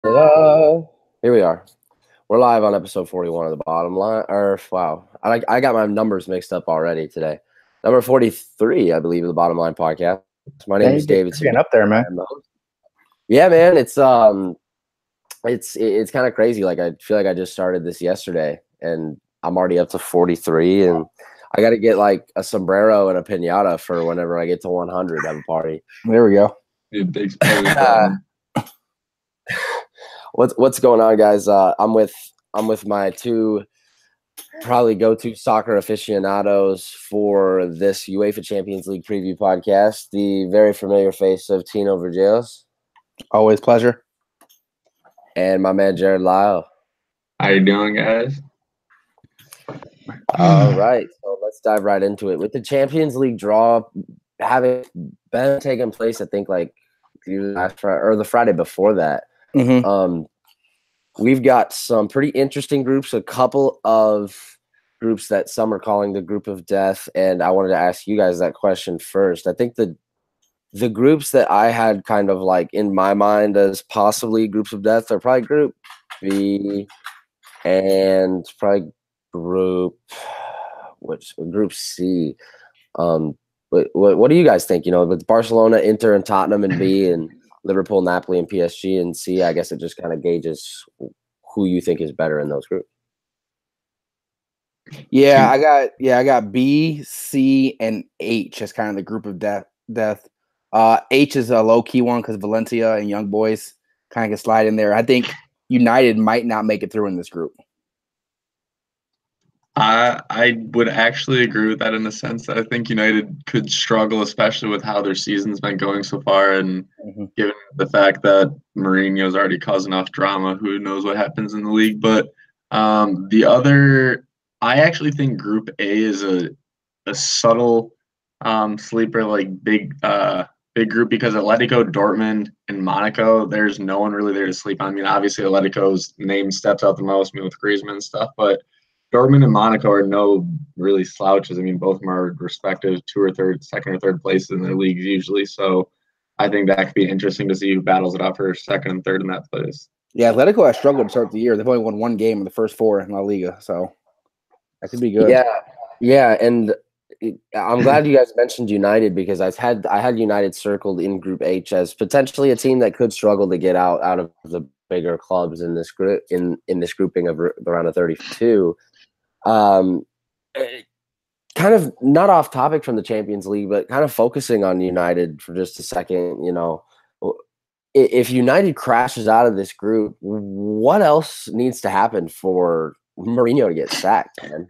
Here we are. We're live on episode 41 of the bottom line. Wow. I got my numbers mixed up already today. Number 43, I believe, of the Bottom Line podcast. My name is Davidson. Getting up there, man. Yeah, man. It's kind of crazy. Like, I feel like I just started this yesterday, and I'm already up to 43, and I got to get like a sombrero and a piñata for whenever I get to 100 have a party. There we go. Big What's going on, guys? I'm with my two probably go-to soccer aficionados for this UEFA Champions League preview podcast. The very familiar face of Tino Vergiels. Always pleasure. And my man Jared Lyle. How you doing, guys? All right, so let's dive right into it. With the Champions League draw having been taking place, I think like last Friday or the Friday before that. Mm-hmm. We've got some pretty interesting groups, a couple of groups that some are calling the group of death, and I wanted to ask you guys that question first. I think the groups that I had kind of like in my mind as possibly groups of death are probably Group B and probably Group C. What do you guys think? You know, with Barcelona, Inter, and Tottenham in B, and Liverpool, Napoli, and PSG in C, I guess it just kind of gauges who you think is better in those groups. Yeah, I got B, C, and H as kind of the group of death. H is a low key one because Valencia and Young Boys kind of get slide in there. I think United might not make it through in this group. I would actually agree with that in the sense that I think United could struggle, especially with how their season's been going so far, and given the fact that Mourinho's already caused enough drama, who knows what happens in the league. But the other, I actually think Group A is a subtle sleeper, like big group, because Atletico, Dortmund, and Monaco, there's no one really there to sleep on. I mean, obviously Atletico's name steps out the most, with Griezmann and stuff, but Dortmund and Monaco are no really slouches. I mean, both of them are respective second or third places in their leagues usually. So I think that could be interesting to see who battles it out for second and third in that place. Yeah, Atletico has struggled to start the year. They've only won one game in the first four in La Liga, so that could be good. Yeah, and I'm glad you guys mentioned United because I had United circled in Group H as potentially a team that could struggle to get out of the bigger clubs in this group in this grouping of around a 32. Kind of not off topic from the Champions League, but kind of focusing on United for just a second. You know, if United crashes out of this group, what else needs to happen for Mourinho to get sacked, man?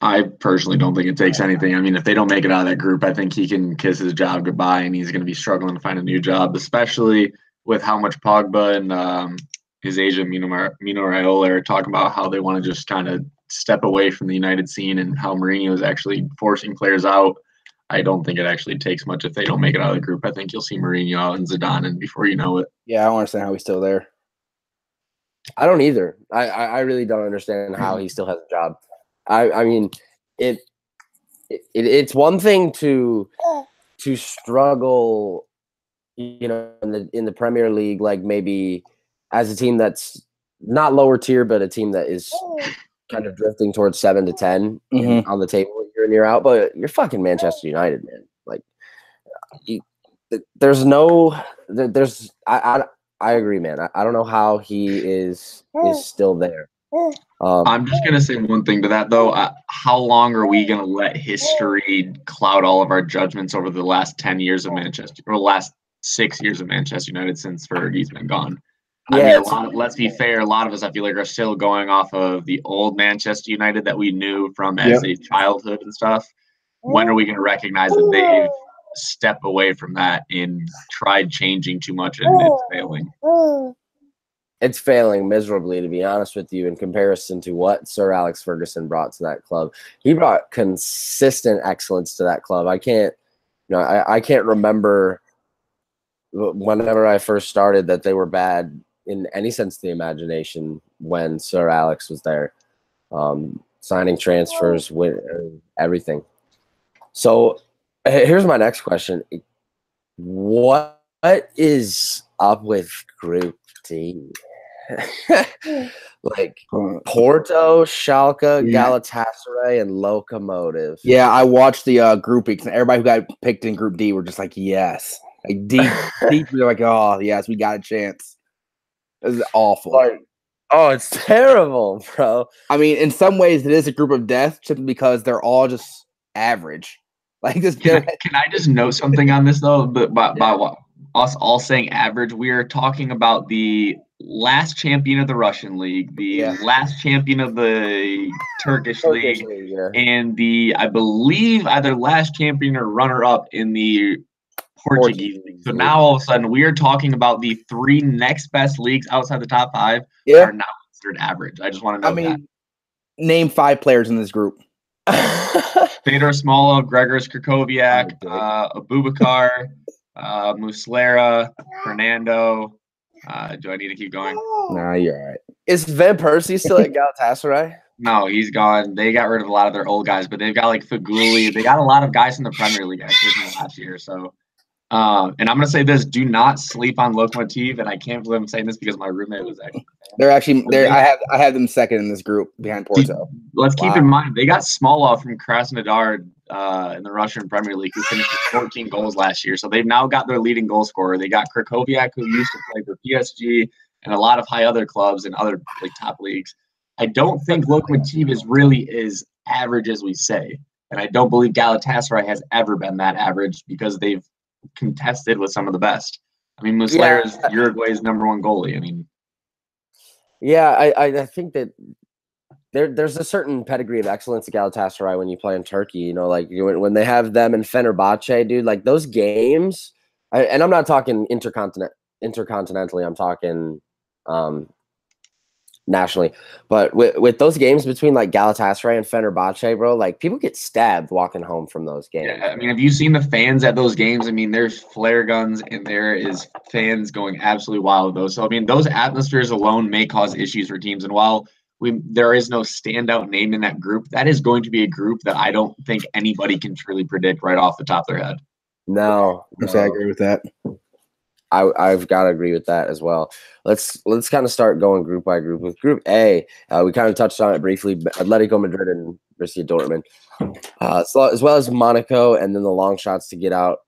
I personally don't think it takes anything. I mean, if they don't make it out of that group, I think he can kiss his job goodbye, and he's going to be struggling to find a new job, especially with how much Pogba and his agent Mino Raiola are talking about how they want to just kind of step away from the United scene and how Mourinho is actually forcing players out. I don't think it actually takes much if they don't make it out of the group. I think you'll see Mourinho out and Zidane, and before you know it. Yeah, I don't understand how he's still there. I don't either. I really don't understand how he still has a job. I mean, it's one thing to struggle, you know, in the Premier League, like maybe as a team that's not lower tier, but a team that is kind of drifting towards 7 to 10 on the table year in, year out. But you're fucking Manchester United, man. Like, I agree, man. I don't know how he is still there. I'm just going to say one thing to that, though. How long are we going to let history cloud all of our judgments over the last 10 years of Manchester, or the last 6 years of Manchester United since Fergie's been gone? Yeah, I mean, let's be fair. A lot of us, I feel like, are still going off of the old Manchester United that we knew from as a childhood and stuff. When are we going to recognize that they've stepped away from that and tried changing too much and it's failing? It's failing miserably, to be honest with you, in comparison to what Sir Alex Ferguson brought to that club. He brought consistent excellence to that club. I can't remember whenever I first started that they were bad in any sense of the imagination when Sir Alex was there, signing transfers, everything. So here's my next question. What is up with Group D. Like Porto, Schalke, Galatasaray, and Lokomotiv. Yeah, I watched the groupings, and everybody who got picked in Group D were just like, yes. Like deep, they're like, oh, yes, we got a chance. This is awful. Like, oh, it's terrible, bro. I mean, in some ways, it is a group of death simply because they're all just average. Like this. Can I just note something on this though? But by us all saying average, we are talking about the last champion of the Russian league, the last champion of the Turkish league, and the, I believe, either last champion or runner-up in the Portuguese league. So now all of a sudden we are talking about the 3 next best leagues outside the top 5 are now considered average. I just want to know that. Name 5 players in this group. Fedor Smolo, Gregors Krakowiak, Abubakar, Muslera, Fernando. Do I need to keep going? Nah, you're all right. Is Van Persie still at Galatasaray? No, he's gone. They got rid of a lot of their old guys, but they've got like Faguli. They got a lot of guys from the Premier League actually from last year. So, and I'm gonna say this: do not sleep on Lokomotiv. And I can't believe I'm saying this because my roommate was actually. I have them second in this group behind Porto. Let's keep in mind they got Smolov from Krasnodar in the Russian Premier League, who finished with 14 goals last year. So they've now got their leading goal scorer. They got Krakowiak, who used to play for PSG and a lot of high other clubs and other top leagues. I don't think Lokomotiv is really as average as we say, and I don't believe Galatasaray has ever been that average because they've contested with some of the best. I mean, Muslera is Uruguay's #1 goalie. I mean. Yeah, I think that there's a certain pedigree of excellence at Galatasaray when you play in Turkey. You know, like when they have them and Fenerbahce, dude, like those games. And I'm not talking intercontinentally. I'm talking nationally. But with those games between like Galatasaray and Fenerbahce, bro, like people get stabbed walking home from those games. Yeah, I mean, have you seen the fans at those games? I mean, there's flare guns and there is fans going absolutely wild with those. So I mean, those atmospheres alone may cause issues for teams. And while there is no standout name in that group, that is going to be a group that I don't think anybody can truly predict right off the top of their head. No. I agree with that. I've got to agree with that as well. Let's kind of start going group by group. With Group A, we kind of touched on it briefly. Atletico Madrid and Borussia Dortmund, so, as well as Monaco, and then the long shots to get out.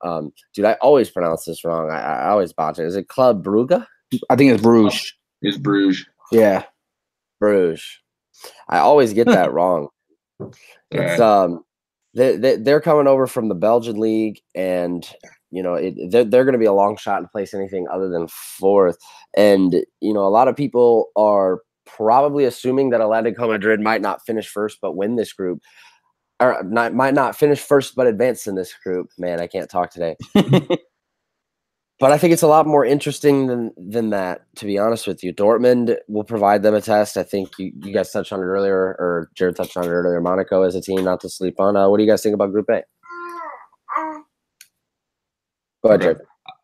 Dude, I always pronounce this wrong. I always botch it. Is it Club Brugge? I think it's Bruges. It's Bruges. Yeah, Bruges. I always get that wrong. It's they're coming over from the Belgian league, and you know they're going to be a long shot to place anything other than 4th. And you know a lot of people are probably assuming that Atletico Madrid might not finish first but win this group, or might not finish first but advance in this group. Man, I can't talk today. But I think it's a lot more interesting than that, to be honest with you. Dortmund will provide them a test. I think you guys touched on it earlier, or Jared touched on it earlier. Monaco as a team not to sleep on. What do you guys think about Group A? Go ahead, Jared.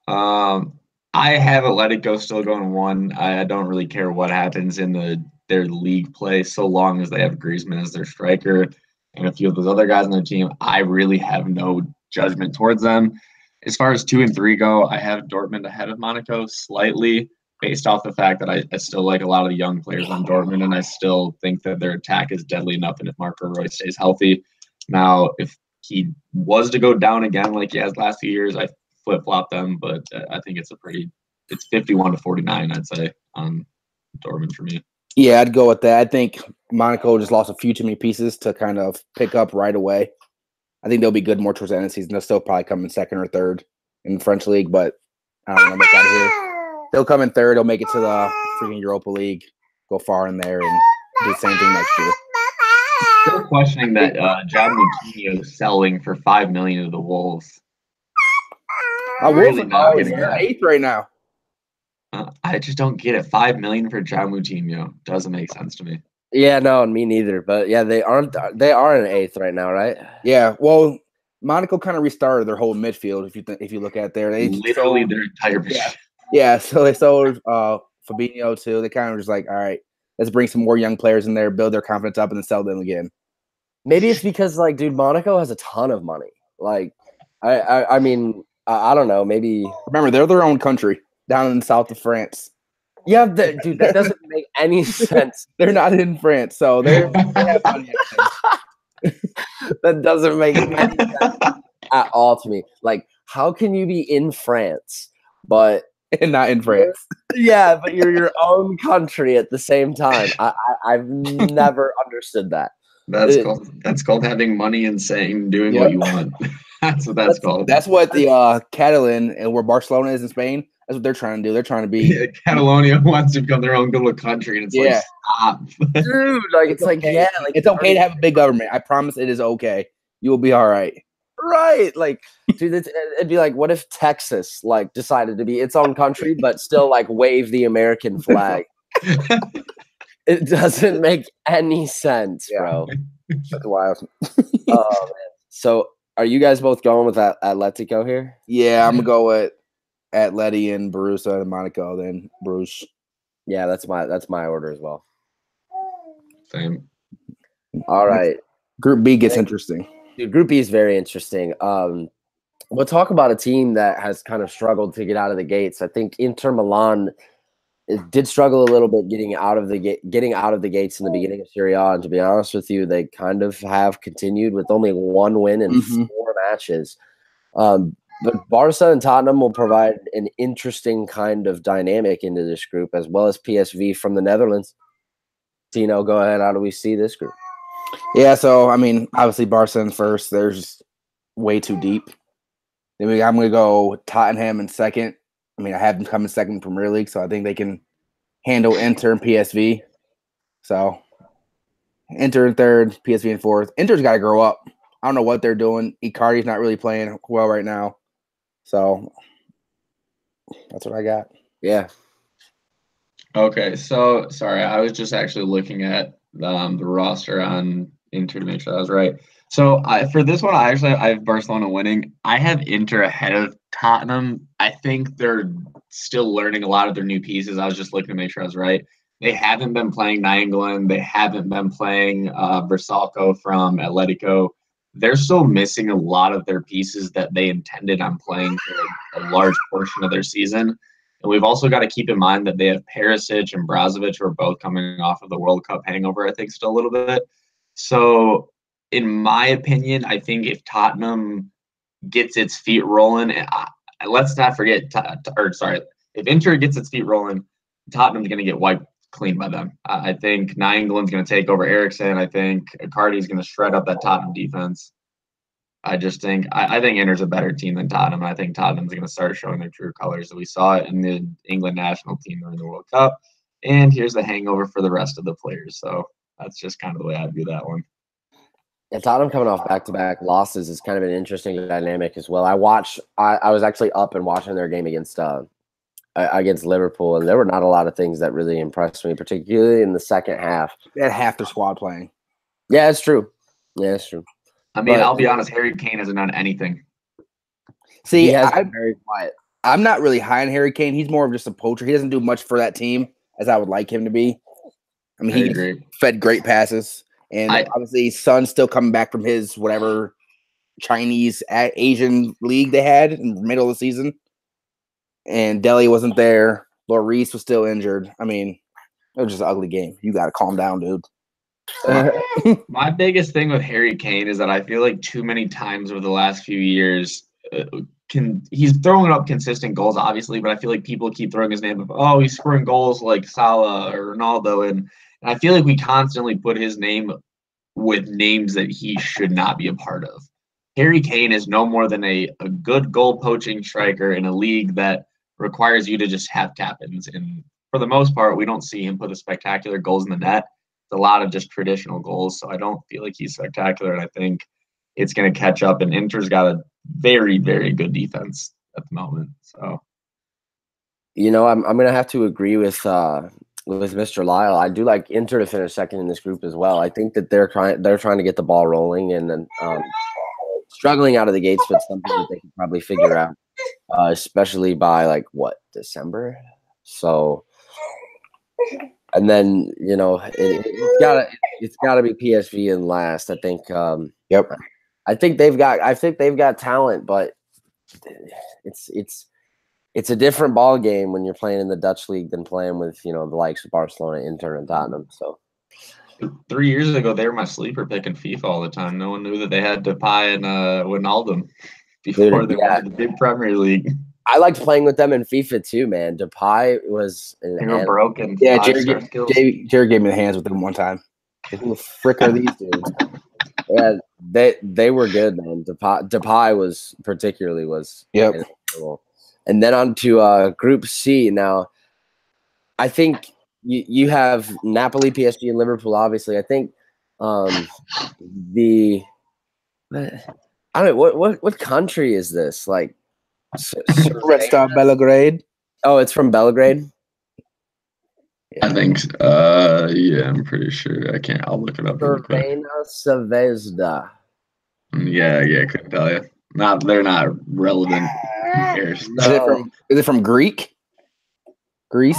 I have Atletico still going 1. I don't really care what happens in their league play so long as they have Griezmann as their striker and a few of those other guys on their team. I really have no judgment towards them. As far as 2 and 3 go, I have Dortmund ahead of Monaco slightly based off the fact that I still like a lot of the young players on Dortmund, and I still think that their attack is deadly enough, and if Marco Reus stays healthy. Now, if he was to go down again like he has last few years, I flip-flop them, but I think it's 51-49, I'd say, on Dortmund for me. Yeah, I'd go with that. I think Monaco just lost a few too many pieces to kind of pick up right away. I think they'll be good more towards the end of the season. They'll still probably come in 2nd or 3rd in the French league, but I don't know. Make out of here. They'll come in 3rd. They'll make it to the freaking Europa League, go far in there, and do the same thing next year. Still questioning that Jared Lyle is selling for $5 million to the Wolves. Wolves are 8th right now. I just don't get it. $5 million for Jared Lyle doesn't make sense to me. Yeah, no, me neither. But yeah, they are in 8th right now, right? Yeah. Well, Monaco kind of restarted their whole midfield. If you look at there, they literally their entire midfield. Yeah. So they sold Fabinho too. They kind of just like, all right, let's bring some more young players in there, build their confidence up, and then sell them again. Maybe it's because like, dude, Monaco has a ton of money. Like, I mean, I don't know. Maybe remember they're their own country. down in the south of France. Yeah, dude, that doesn't make any sense. They're not in France, so they have money. That doesn't make any sense at all to me. Like, how can you be in France, but and not in France? Yeah, but you're your own country at the same time. I've never understood that. That's called having money and doing what you want. That's what that's called. That's what the Catalan and where Barcelona is in Spain. That's what they're trying to do. They're trying to be Catalonia wants to become their own little country, and it's like, stop, dude. Like it's like, yeah, like it's okay to have a big government. I promise it is okay. You will be all right. Right, like, dude, it'd be like, what if Texas like decided to be its own country, but still like wave the American flag? It doesn't make any sense, bro. That's wild. Oh man. So, are you guys both going with that Atletico here? Yeah, I'm gonna go with Atleti and Borussia and Monaco, then Bruges. Yeah, that's my order as well. Same. All right. Group B gets interesting. Dude, Group B is very interesting. We'll talk about a team that has kind of struggled to get out of the gates. I think Inter Milan did struggle a little bit getting out of the gates in the beginning of Serie A. And to be honest with you, they kind of have continued with only one win in 4 matches. But Barca and Tottenham will provide an interesting kind of dynamic into this group, as well as PSV from the Netherlands. Tino, go ahead. How do we see this group? Yeah, so I mean, obviously Barca in first. They're just way too deep. Then I'm going to go Tottenham in second. I mean, I have them coming second in Premier League, so I think they can handle Inter and PSV. So Inter in third, PSV in fourth. Inter's got to grow up. I don't know what they're doing. Icardi's not really playing well right now. So that's what I got. Yeah. Okay, so sorry, I was just actually looking at the roster on Inter to make sure I was right. So for this one, I have Barcelona winning. I have Inter ahead of Tottenham. I think they're still learning a lot of their new pieces. I was just looking to make sure I was right. They haven't been playing Nainggolan. They haven't been playing Versalco from Atletico. They're still missing a lot of their pieces that they intended on playing for a large portion of their season. And we've also got to keep in mind that they have Perisic and Brozovic, who are both coming off of the World Cup hangover, I think, still a little bit. So, in my opinion, I think if Tottenham gets its feet rolling, let's not forget, if Inter gets its feet rolling, Tottenham's going to get wiped clean by them. I think Nainggolan's going to take over Eriksen. I think Icardi's going to shred up that Tottenham defense. I think Inter's a better team than Tottenham. I think Tottenham's going to start showing their true colors. We saw it in the England national team during the World Cup. And here's the hangover for the rest of the players. So that's just kind of the way I view that one. Yeah, Tottenham coming off back-to-back losses is kind of an interesting dynamic as well. I was actually up and watching their game against Liverpool, and there were not a lot of things that really impressed me, particularly in the second half. They had half their squad playing. Yeah, it's true. I mean, I'll be honest, Harry Kane hasn't done anything. See, I'm very quiet. I'm not really high on Harry Kane. He's more of just a poacher. He doesn't do much for that team as I would like him to be. I mean, he fed great passes. And obviously, Son's still coming back from his whatever Chinese Asian league they had in the middle of the season. And Dele wasn't there. Lloris was still injured. I mean, it was just an ugly game. You got to calm down, dude. My biggest thing with Harry Kane is that I feel like too many times over the last few years, he's throwing up consistent goals, obviously, but I feel like people keep throwing his name up. Oh, he's scoring goals like Salah or Ronaldo, and I feel like we constantly put his name with names that he should not be a part of. Harry Kane is no more than a good goal poaching striker in a league that requires you to just have tap-ins, and for the most part, we don't see him put the spectacular goals in the net. It's a lot of just traditional goals, so I don't feel like he's spectacular, and I think it's going to catch up, and Inter's got a very, very good defense at the moment. So, I'm going to have to agree with Mr. Lyle. I do like Inter to finish second in this group as well. I think that they're trying to get the ball rolling and then struggling out of the gates, but something that they can probably figure out, especially by December. So, and then it's gotta be PSV in last. I think. Yep. I think they've got talent, but it's a different ball game when you're playing in the Dutch league than playing with, the likes of Barcelona, Inter, and Tottenham. So 3 years ago, they were my sleeper pick in FIFA all the time. No one knew that they had Depay and Wijnaldum before they went to the big Premier League. I liked playing with them in FIFA too, man. Depay was they were broken. Yeah, Jared gave me the hands with them one time. Who the frick are these dudes? Yeah, they were good, man. Depay was incredible. And then on to Group C. Now, I think you have Napoli, PSG, and Liverpool. Obviously, I think I don't know what country is this? Like Red Star Belgrade. Oh, it's from Belgrade. I think. Yeah, I'm pretty sure. I'll look it up. Crvena Zvezda. Yeah, couldn't tell you. They're not relevant. Who cares? No. Is it from Greece?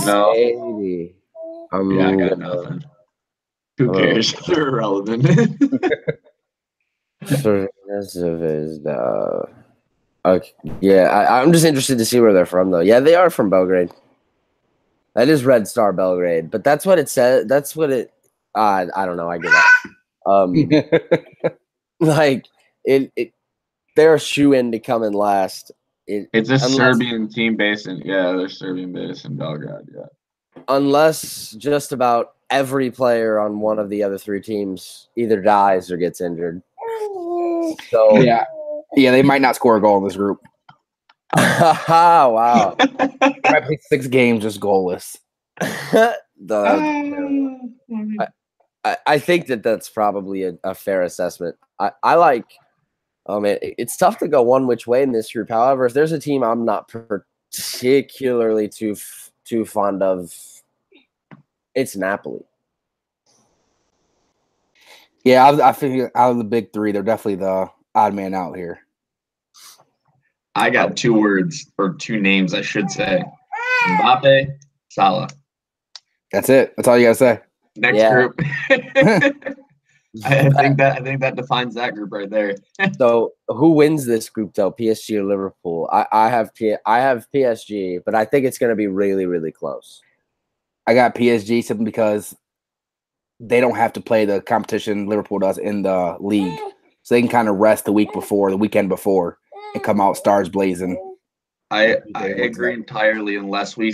No. Maybe. I got nothing. Who cares? They're irrelevant. Zvezda. Okay. Yeah, I'm just interested to see where they're from, though. Yeah, they are from Belgrade. That is Red Star Belgrade, but that's what it says. That's what it. I don't know. I give up. They're a shoe-in to come in last. It's a Serbian team based in. Yeah, they're Serbian based in Belgrade. Yeah. Unless just about every player on one of the other three teams either dies or gets injured. So yeah, they might not score a goal in this group. Wow. They might play 6 games just goalless. I think that's probably a fair assessment. I like. It's tough to go one which way in this group. However, if there's a team I'm not particularly too fond of, it's Napoli. Yeah, I figure out of the big three, they're definitely the odd man out here. I got 2 words or 2 names, I should say. Mbappe, Salah. That's it. That's all you gotta say. Next group. I think that defines that group right there. So who wins this group though? PSG or Liverpool? I have PSG, but I think it's going to be really, really close. I got PSG simply because they don't have to play the competition Liverpool does in the league, so they can kind of rest the weekend before, and come out stars blazing. I agree entirely. Unless we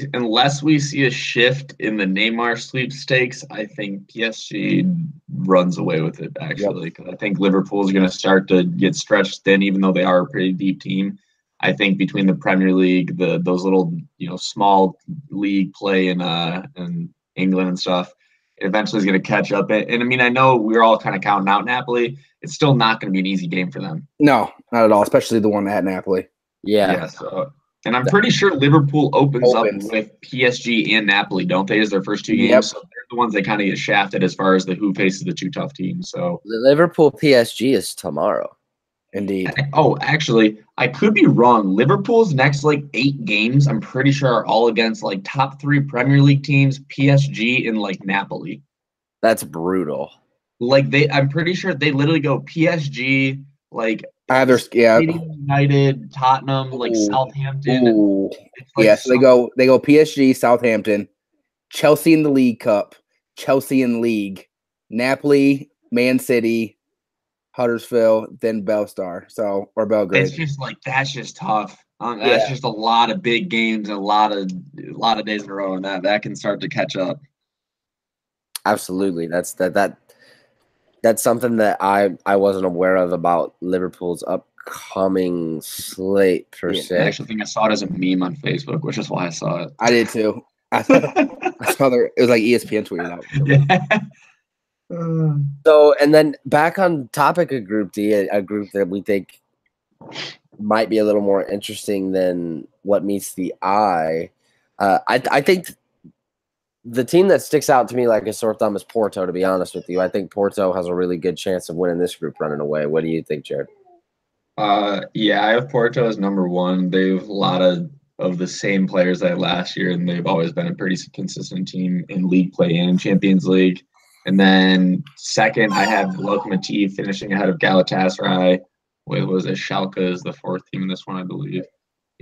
see a shift in the Neymar sweepstakes, I think PSG runs away with it. Actually, because I think Liverpool is going to start to get stretched thin, even though they are a pretty deep team. I think between the Premier League, those little small league play in England and stuff, it eventually is going to catch up. And I mean, I know we're all kind of counting out Napoli. It's still not going to be an easy game for them. No, not at all. Especially the one at Napoli. Yeah. And I'm pretty sure Liverpool opens up with PSG and Napoli, don't they, as their first 2 games? Yep. So they're the ones that kind of get shafted as far as who faces the 2 tough teams. So the Liverpool PSG is tomorrow. Indeed. Oh, actually, I could be wrong. Liverpool's next 8 games, I'm pretty sure, are all against top 3 Premier League teams, PSG and Napoli. That's brutal. I'm pretty sure they literally go PSG, either United, Tottenham, Southampton. So they go PSG, Southampton, Chelsea in the League Cup, Chelsea in League, Napoli, Man City, Huddersfield, then Belgrade. It's just that's just tough. That's just a lot of big games and a lot of days in a row, and that can start to catch up. Absolutely, that's something that I wasn't aware of about Liverpool's upcoming slate per se. I actually think I saw it as a meme on Facebook, which is why I saw it. I did too. I saw it was ESPN tweeted out. Yeah. So, and then back on topic of Group D, a group that we think might be a little more interesting than what meets the eye. I think the team that sticks out to me like a sore thumb is Porto, to be honest with you. I think Porto has a really good chance of winning this group running away. What do you think, Jared? Yeah, I have Porto as number 1. They have a lot of the same players they had last year, and they've always been a pretty consistent team in league play and in Champions League. And then second, I have Lokomotiv finishing ahead of Galatasaray. Schalke is the 4th team in this one, I believe.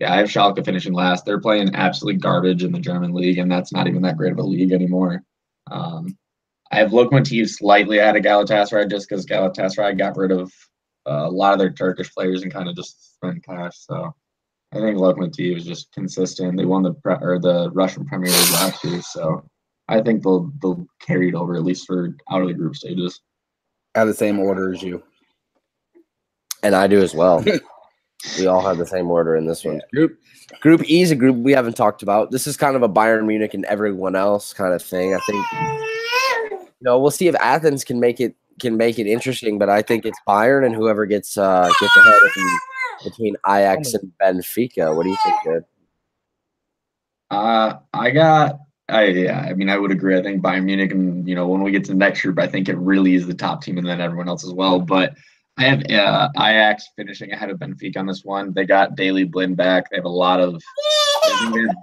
Yeah, I have Schalke finishing last. They're playing absolute garbage in the German league, and that's not even that great of a league anymore. I have Lokomotiv slightly ahead of Galatasaray just because Galatasaray got rid of a lot of their Turkish players and kind of just spent cash. So I think Lokomotiv is just consistent. They won the Russian Premier League last year, so I think they'll carry it over at least for out of the group stages. Out of the same order as you, and I do as well. We all have the same order in this one. Group E is a group we haven't talked about. This is kind of a Bayern Munich and everyone else kind of thing. I think we'll see if Athens can make it interesting, but I think it's Bayern and whoever gets ahead between Ajax and Benfica. What do you think, dude? I would agree. I think Bayern Munich, and when we get to the next group, I think it really is the top team, and then everyone else as well. But I have Ajax finishing ahead of Benfica on this one. They got Daley Blind back. They have a lot of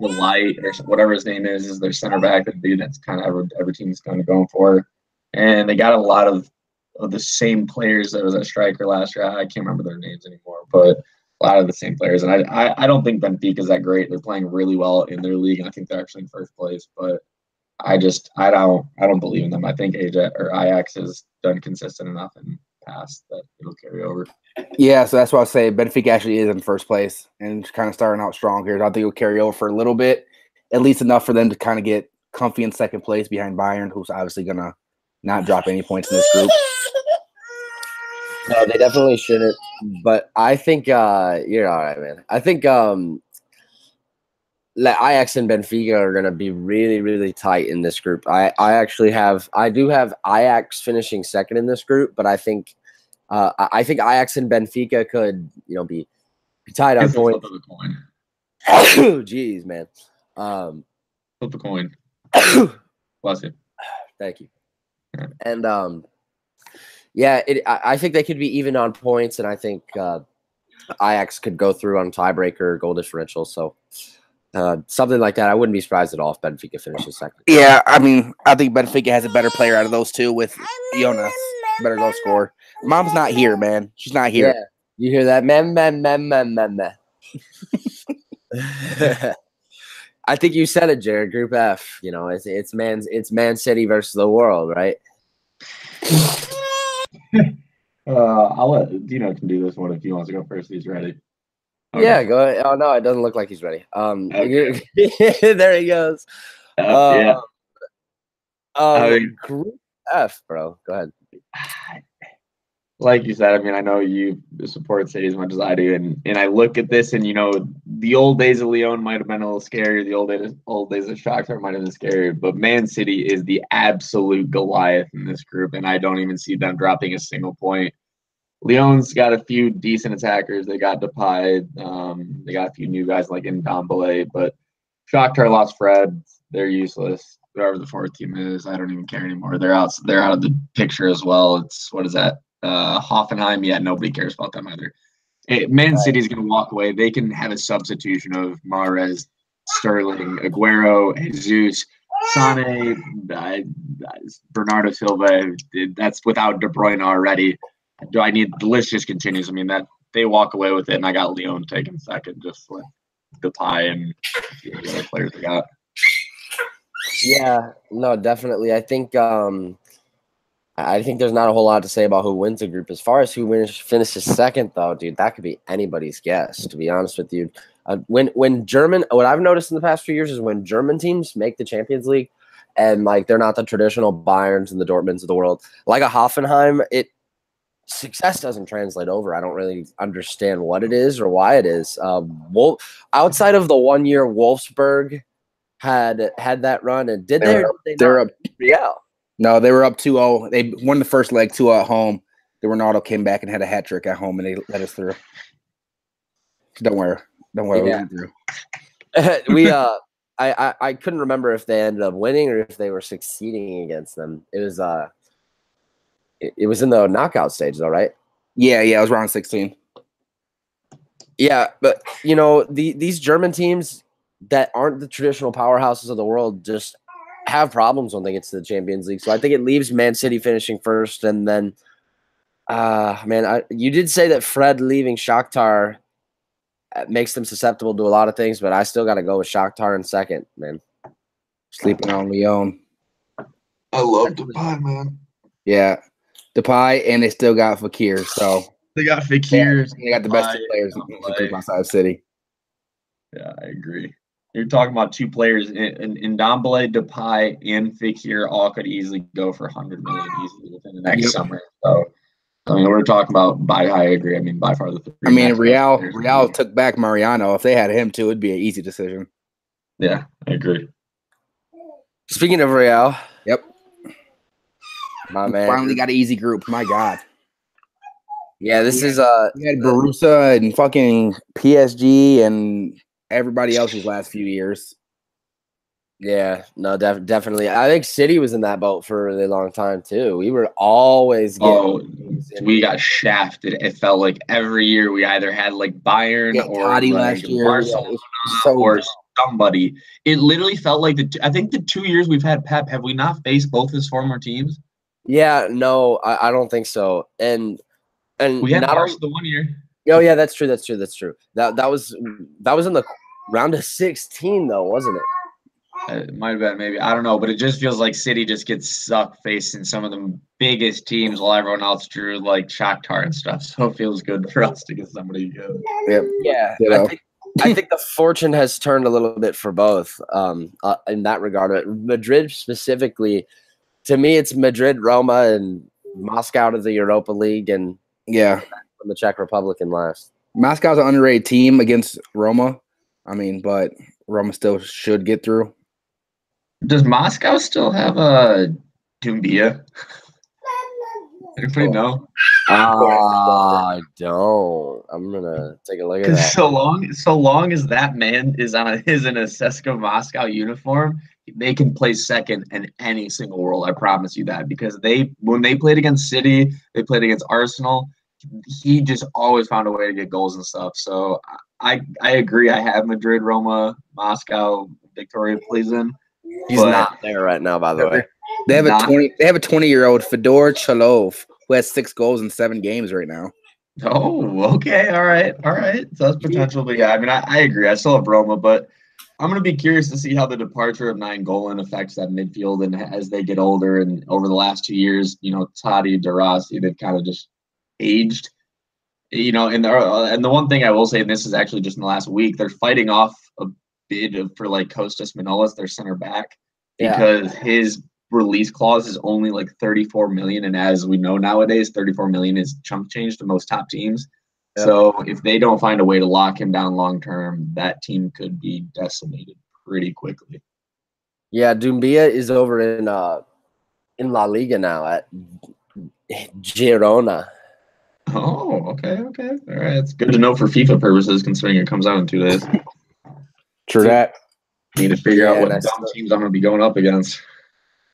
Delight or whatever his name is their center back. That's kind of every team's kind of going for. And they got a lot of the same players that was at striker last year. I can't remember their names anymore, but a lot of the same players. And I don't think Benfica is that great. They're playing really well in their league, and I think they're actually in first place. But I don't believe in them. I think Ajax has done consistent enough and past that it'll carry over. Yeah, so that's why I say Benfica actually is in first place and kind of starting out strong here. I think it'll carry over for a little bit, at least enough for them to kind of get comfy in second place behind Bayern, who's obviously gonna not drop any points in this group. No, they definitely shouldn't. But I think you're all right, man. I think Ajax and Benfica are going to be really, really tight in this group. I do have Ajax finishing second in this group, but I think Ajax and Benfica could be tied on points. Flip of the coin. Oh, jeez, man. Flip the coin. Bless you. Thank you. And I think they could be even on points, and I think Ajax could go through on tiebreaker goal differential. So something like that. I wouldn't be surprised at all if Benfica finishes second. Yeah, I mean, I think Benfica has a better player out of those two with Jonas, better goal scorer. Mom's not here, man. She's not here. Yeah. You hear that? Man. I think you said it, Jared. Group F. It's Man City versus the world, right? I'll let Dino can do this one if he wants to go first. He's ready. Okay. Yeah, go ahead. Oh no, it doesn't look like he's ready. Okay. There he goes. Group F, bro. Go ahead. Like you said, I mean, I know you support City as much as I do, and I look at this, and the old days of Lyon might have been a little scary. The old days of Shakhtar might have been scary, but Man City is the absolute Goliath in this group, and I don't even see them dropping a single point. Lyon's got a few decent attackers. They got Depay. They got a few new guys like Ndombele, but Shakhtar lost Fred. They're useless. Whoever the fourth team is, I don't even care anymore. They're out of the picture as well. What is that? Hoffenheim. Yeah, nobody cares about them either. Man City's going to walk away. They can have a substitution of Mahrez, Sterling, Aguero, Jesus, Sane, Bernardo Silva. That's without De Bruyne already. The list just continues. I mean, that they walk away with it, and I got Lyon taking second, just with Depay and the other players they got. Yeah, no, definitely. I think there's not a whole lot to say about who wins the group. As far as who finishes second, though, dude, that could be anybody's guess. To be honest with you, what I've noticed in the past few years is when German teams make the Champions League, and they're not the traditional Bayerns and the Dortmunds of the world, like a Hoffenheim, success doesn't translate over. I don't really understand what it is or why it is. Outside of the 1 year Wolfsburg had that run, and they're up Real. No, they were up 2-0. They won the first leg 2-0 at home. Then Ronaldo came back and had a hat trick at home, and they let us through. Don't worry. Yeah. I couldn't remember if they ended up winning or if they were succeeding against them. It was it was in the knockout stage, though, right? Yeah, it was round 16. Yeah, but these German teams that aren't the traditional powerhouses of the world just have problems when they get to the Champions League. So I think it leaves Man City finishing first, and then, you did say that Fred leaving Shakhtar makes them susceptible to a lot of things, but I still got to go with Shakhtar in second, man. Sleeping on Lyon. I love Depay, man. Yeah, Depay, and they still got Fekir. So they got Fekir. They got the best two players in the group outside of City. Yeah, I agree. You're talking about two players in Ndombele, Depay, and Fekir all could easily go for 100 million easily within the next summer. So, I mean, we're talking about I agree. I mean, by far the three. I mean, Real took back Mariano. If they had him too, it'd be an easy decision. Yeah, I agree. Speaking of Real. Yep. My man. Finally got an easy group. My God. Yeah, this is we had Borussia and fucking PSG and everybody else's last few years. Yeah, no, definitely. I think City was in that boat for a really long time too. We were always we got shafted. It felt like every year we either had like Bayern or like last year. Barcelona or somebody. It literally felt like I think the 2 years we've had Pep, have we not faced both his former teams? Yeah, no, I don't think so. And we had Barca the 1 year. Oh yeah, that's true. That was in the round of 16 though, wasn't it? It might have been, maybe. I don't know, but it just feels like City just gets stuck facing some of the biggest teams while everyone else drew like Shakhtar and stuff. So it feels good for us to get somebody good. Yeah. I think the fortune has turned a little bit for both in that regard. Madrid specifically, to me, it's Madrid, Roma, and Moscow to the Europa League, and from the Czech Republic in last. Moscow's an underrated team against Roma. I mean, but Roma still should get through. Does Moscow still have a Doumbia? Anybody know? I don't. I'm gonna take a look at that. So long as that man is in a CSKA Moscow uniform, they can play second in any single world. I promise you that, because when they played against City, they played against Arsenal. He just always found a way to get goals and stuff. So I agree. I have Madrid, Roma, Moscow, Victoria Plzeň. He's not there right now, by the way. They have a 20-year-old Fedor Chalov who has 6 goals in 7 games right now. Oh, okay, all right. So that's potential, but yeah, I mean, I agree. I still have Roma, but I'm gonna be curious to see how the departure of Nainggolan affects that midfield, and as they get older. And over the last 2 years, Tati, De Rossi, they've kind of just aged. And the one thing I will say, and this is actually just in the last week, they're fighting off a bid for like Kostas Manolas, their center back, because his release clause is only like 34 million, and as we know nowadays, 34 million is chump change to most top teams. So if they don't find a way to lock him down long term, that team could be decimated pretty quickly. Yeah, Doumbia is over in La Liga now at Girona. Oh, okay. All right. It's good to know for FIFA purposes, considering it comes out in 2 days. True that. Need to figure out what dumb teams I'm going to be going up against.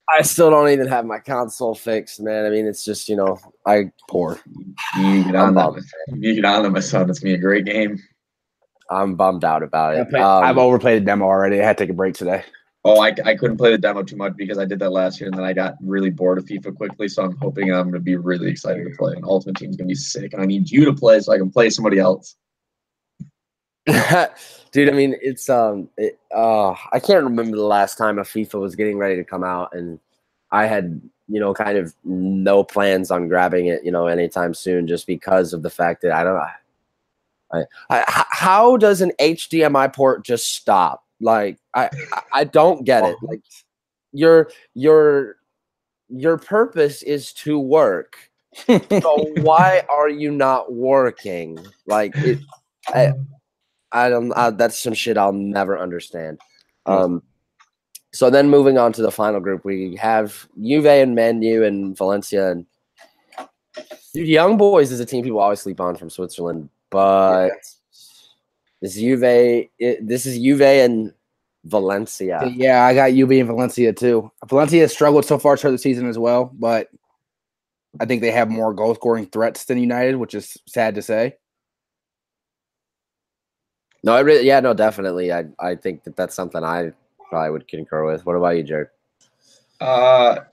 I still don't even have my console fixed, man. I mean, it's just, I poor. You get on that, my son. It's going to be a great game. I'm bummed out about it. I've overplayed the demo already. I had to take a break today. Oh, I couldn't play the demo too much because I did that last year, and then I got really bored of FIFA quickly. So I'm hoping I'm going to be really excited to play. And Ultimate Team's going to be sick, and I need you to play so I can play somebody else. Dude, I mean, it's I can't remember the last time a FIFA was getting ready to come out, and I had kind of no plans on grabbing it anytime soon, just because of the fact that how does an HDMI port just stop? Like I don't get it. Like your purpose is to work, so why are you not working? Like it. I don't. That's some shit I'll never understand. So then moving on to the final group, we have Juve and Man U and Valencia. And dude, Young Boys is a team people always sleep on from Switzerland, but this is Juve and Valencia. Yeah, I got Juve and Valencia too. Valencia has struggled so far through the season as well, but I think they have more goal scoring threats than United, which is sad to say. No, definitely. I think that's something I probably would concur with. What about you, Jared?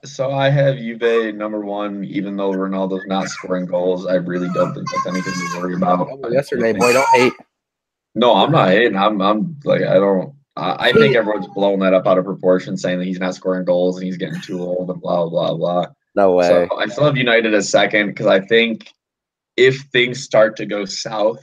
So I have Juve number 1, even though Ronaldo's not scoring goals. I really don't think that's anything to worry about. Yesterday, boy, don't hate. No, I'm not hating. I'm like I don't. I think everyone's blowing that up out of proportion, saying that he's not scoring goals and he's getting too old and blah blah blah. No So way. I still have United as second because I think if things start to go south,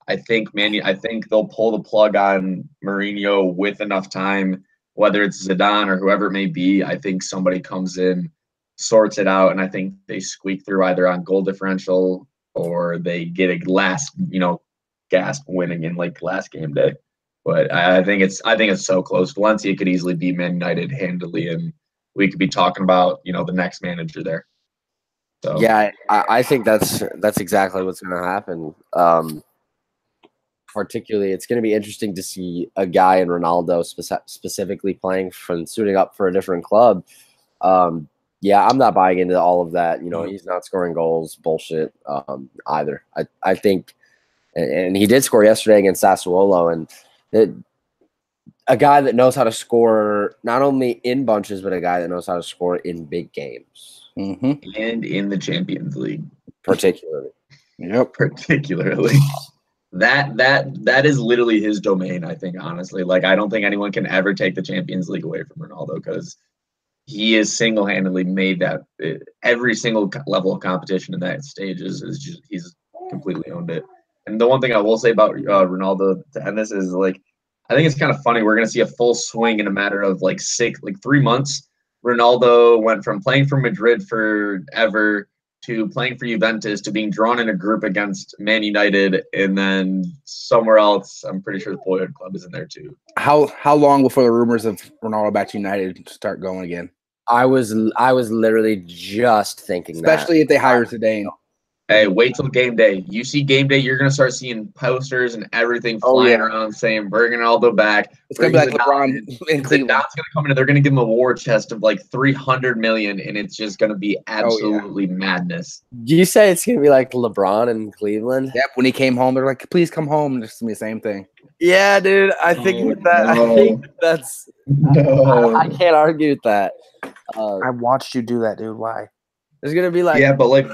I think they'll pull the plug on Mourinho with enough time, whether it's Zidane or whoever it may be. I think somebody comes in, sorts it out, and I think they squeak through either on goal differential or they get a last, gasp winning in like last game day. But I think it's so close. Valencia could easily beat Man United handily, and we could be talking about the next manager there. So Yeah, I think that's exactly what's going to happen. Particularly, it's going to be interesting to see a guy in Ronaldo specifically playing from suiting up for a different club. Yeah, I'm not buying into all of that. He's not scoring goals, bullshit either. I think, and he did score yesterday against Sassuolo, and a guy that knows how to score not only in bunches, but a guy that knows how to score in big games. Mm-hmm. And in the Champions League. Particularly. Yep. Particularly. That is literally his domain, I think, honestly. Like, I don't think anyone can ever take the Champions League away from Ronaldo because he has single-handedly made that every single level of competition in that stage is just he's completely owned it. And the one thing I will say about Ronaldo to end this is, like, I think it's kind of funny. We're going to see a full swing in a matter of, 3 months. Ronaldo went from playing for Madrid forever to playing for Juventus to being drawn in a group against Man United, and then somewhere else, I'm pretty sure the Boyhood Club is in there too. How long before the rumors of Ronaldo back to United start going again? I was literally just thinking especially if they hire Zidane. Hey, wait till game day. You see game day, you're going to start seeing posters and everything flying around saying, bring Ronaldo back. It's going to be like LeBron in Cleveland. Zidane's going to come in and they're going to give him a war chest of like $300 million, and it's just going to be absolutely madness. Do you say it's going to be like LeBron in Cleveland? Yep. When he came home, they're like, please come home. It's going to be the same thing. Yeah, dude. I think I think that's I can't argue with that. I watched you do that, dude. Why? There's going to be like but like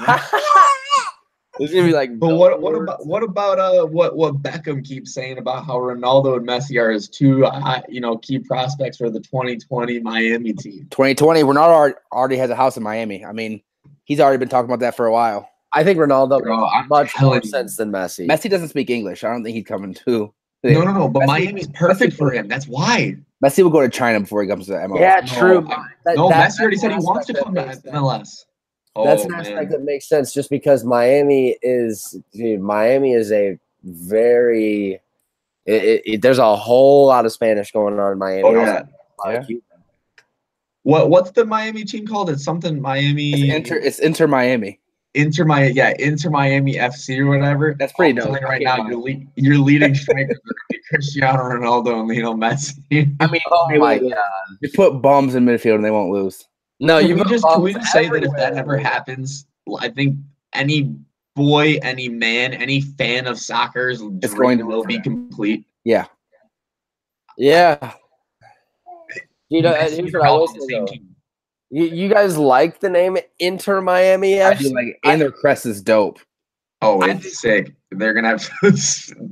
it's gonna be like, but what about what Beckham keeps saying about how Ronaldo and Messi are his two key prospects for the 2020 Miami team? 2020, Ronaldo already has a house in Miami. I mean, he's already been talking about that for a while. I think Ronaldo makes much more sense than Messi. Messi doesn't speak English. I don't think he's coming to. No. But Miami's perfect for him. That's why. Messi will go to China before he comes to MLS. Yeah, true. Messi already said he wants to come to MLS. That's an aspect that makes sense just because Miami is a very there's a whole lot of Spanish going on in Miami. What's the Miami team called? It's something Miami. It's Inter Miami. Inter Miami FC or whatever. That's pretty dope. Right now, your leading strikers are Cristiano Ronaldo and Lionel Messi. I mean, oh my god! You put bums in midfield and they won't lose. No, can we just say that if that ever happens, I think any boy, any man, any fan of soccer's dream will be complete. Yeah. Yeah. Here's what I will say, though. You guys like the name Inter Miami FC? I do like, and their crest is dope. Oh, it's sick. They're gonna have the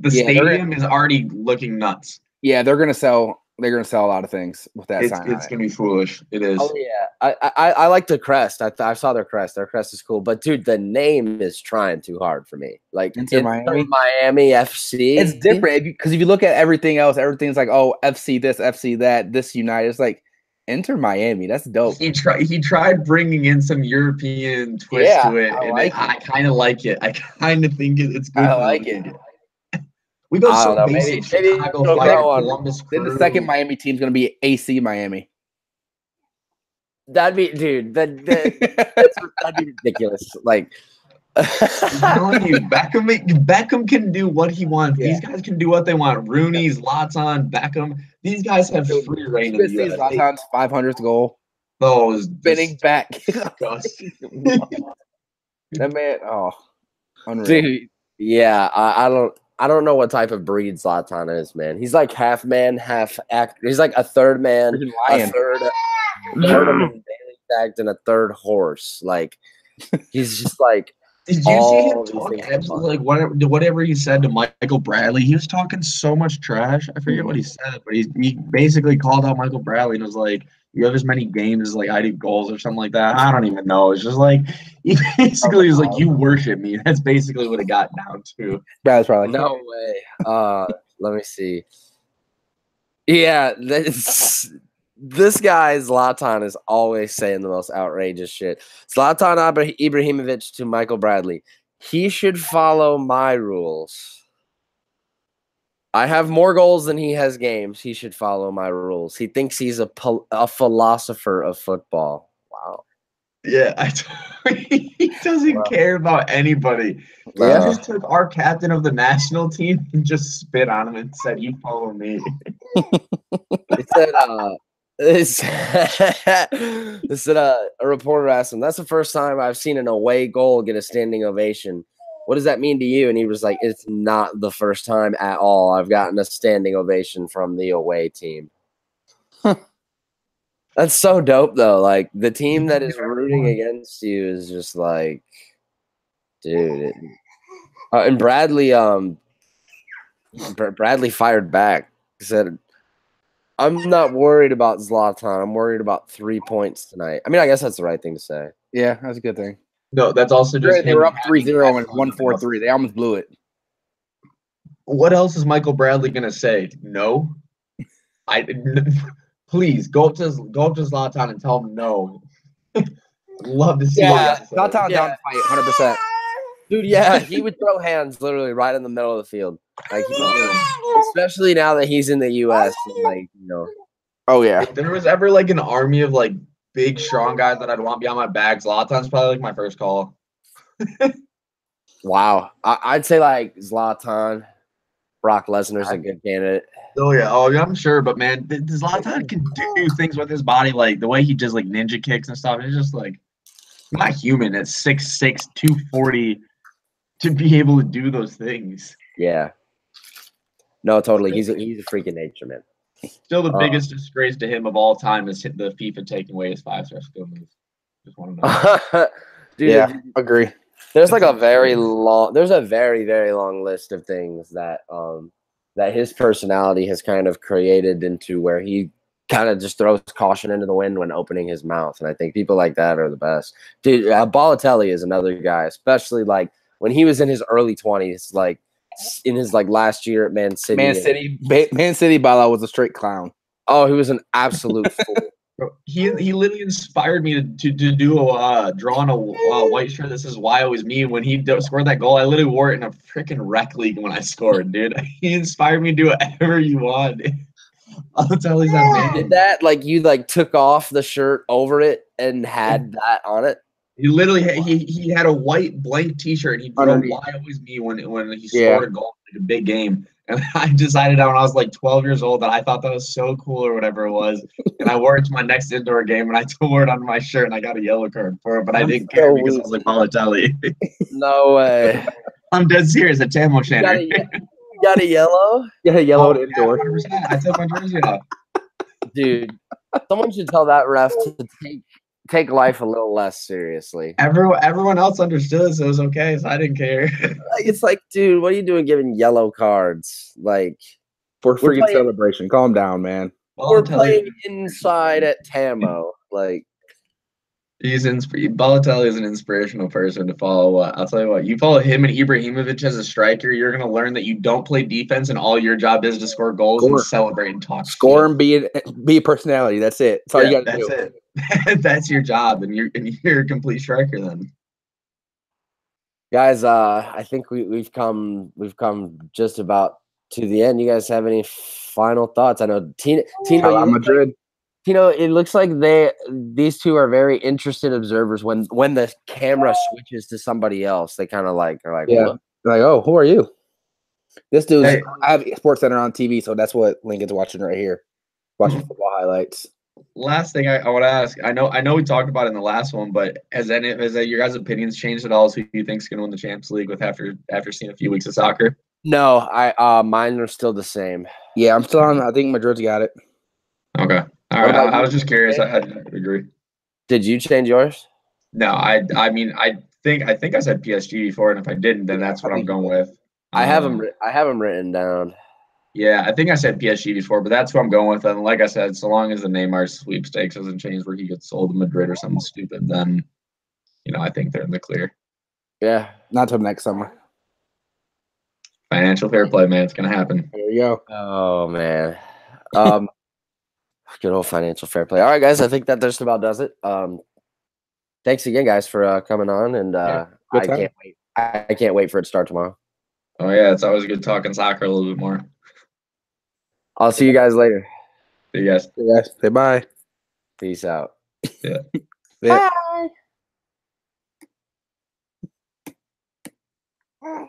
stadium is already looking nuts. Yeah, they're gonna sell a lot of things with that sign. It's gonna be foolish. It is. Oh yeah, I like the crest. I saw their crest. Their crest is cool. But dude, the name is trying too hard for me. Like Inter Miami FC. It's different because if you look at everything else, everything's like, oh, FC this, FC that, this United. It's like Inter Miami. That's dope. He tried bringing in some European twist to it, and I kind of like it. I kind of think it's good. I like it. We go so basic. Chicago, Columbus Crew. Then the second Miami team's gonna be AC Miami. That'd be, dude. That'd be ridiculous. Like, I'm telling you, Beckham can do what he wants. Yeah. These guys can do what they want. Rooney's, Zlatan, Beckham. These guys have free reign. Zlatan's 500th goal. Those spinning back. Disgusting. That man, unreal. Dude, yeah, I don't know what type of breed Zlatan is, man. He's like half man, half actor. He's like a third man, a third daily fact, and a third horse. Like, he's just like Did you see him talk absolutely like whatever he said to Michael Bradley? He was talking so much trash. I forget what he said, but he basically called out Michael Bradley and was like, "You have as many games as like I do goals or something like that." I don't even know. It's just like he basically was like, "You worship me." That's basically what it got down to. Brad's probably like, No way. Let me see. Yeah, this guy Zlatan is always saying the most outrageous shit. Zlatan Ibrahimovic to Michael Bradley. He should follow my rules. I have more goals than he has games. He should follow my rules. He thinks he's a philosopher of football. Wow. Yeah, he doesn't care about anybody. Yeah. He just took our captain of the national team and just spit on him and said, "You follow me." It said, a reporter asked him, "That's the first time I've seen an away goal get a standing ovation. What does that mean to you?" And he was like, "It's not the first time at all I've gotten a standing ovation from the away team." That's so dope, though. Like, the team that is rooting against you is just like, dude. And Bradley fired back. He said, "I'm not worried about Zlatan. I'm worried about 3 points tonight." I mean, I guess that's the right thing to say. Yeah, that's a good thing. No, that's also just they were up 3-0 and 1-4-3. They almost blew it. What else is Michael Bradley gonna say? No, please go up to Zlatan and tell him no. Love to see. Yeah, Zlatan's down to fight 100%. Dude, yeah, he would throw hands literally right in the middle of the field, like especially now that he's in the U.S. Like, you know. Oh yeah. If there was ever like an army of like big, strong guys that I'd want behind my back, Zlatan's probably like my first call. Wow, I'd say like Zlatan. Brock Lesnar's a good candidate. Oh yeah, I'm sure, but man, Zlatan can do things with his body, like the way he just like ninja kicks and stuff. It's just like not human at 6'6", 240 to be able to do those things. Yeah. No, totally. He's a freak of nature, man. Still, the biggest disgrace to him of all time is the FIFA taking away his 5-star skill move. Just want to know. Dude, yeah, agree. There's like a very very long list of things that that his personality has kind of created into where he kind of just throws caution into the wind when opening his mouth. And I think people like that are the best. Dude, Balotelli is another guy, especially like when he was in his early 20s, like in his like last year at Man City. Man City, Bala was a straight clown. Oh, he was an absolute fool. He literally inspired me to do a draw on a white shirt that says "Why Always Me." When he scored that goal, I literally wore it in a freaking rec league when I scored, dude. He inspired me to do whatever you want. I'll tell you that, man. Did that like you like took off the shirt over it and had that on it? He literally he had a white blank T-shirt. And he wrote "Why Always Me" when he scored a goal in like a big game. And I decided when I was like 12 years old that I thought that was so cool or whatever it was. And I wore it to my next indoor game and I wore it on my shirt and I got a yellow card for it. But I didn't care because I was like Balotelli. No way. I'm dead serious. A Tam O'Shanter. You got a yellow? You got a yellow indoor. 100%. I took my jersey off. Dude, someone should tell that ref to take life a little less seriously. Everyone else understood, so it was okay. So I didn't care. It's like, dude, what are you doing giving yellow cards? Like, for freaking celebration. Calm down, man. We're playing inside at Tamo. Like, Balotelli is an inspirational person to follow. I'll tell you what, you follow him and Ibrahimovic as a striker, you're going to learn that you don't play defense and all your job is to score goals and celebrate and talk. Score and be a personality. That's it. That's all you got to do. That's it. That's your job, and you're a complete striker then. Guys, I think we've come just about to the end. You guys have any final thoughts? I know Tino Madrid. Tino, it looks like these two are very interested observers when the camera switches to somebody else. They kind of like are like, yeah, like, oh, who are you? This dude's I have Sports Center on TV, so that's what Lincoln's watching right here, watching football highlights. Last thing I want to ask, I know we talked about it in the last one, but has your guys' opinions changed at all as who you think is going to win the Champions League with after seeing a few weeks of soccer? No, mine are still the same. Yeah, I'm still on. I think Madrid's got it. Okay, all right. I was just curious. I agree. Did you change yours? No, I mean think I said PSG before, and if I didn't, then that's what I'm going with. I have them written down. Yeah, I think I said PSG before, but that's what I'm going with. And like I said, so long as the Neymar sweepstakes doesn't change where he gets sold to Madrid or something stupid, then I think they're in the clear. Yeah, not till next summer. Financial fair play, man. It's gonna happen. There you go. Oh man. Good old financial fair play. All right, guys. I think that just about does it. Thanks again, guys, for coming on, and I can't wait. I can't wait for it to start tomorrow. Oh yeah, it's always good talking soccer a little bit more. I'll see you guys later. See you guys. Say bye. Peace out. Yeah. Bye. Bye.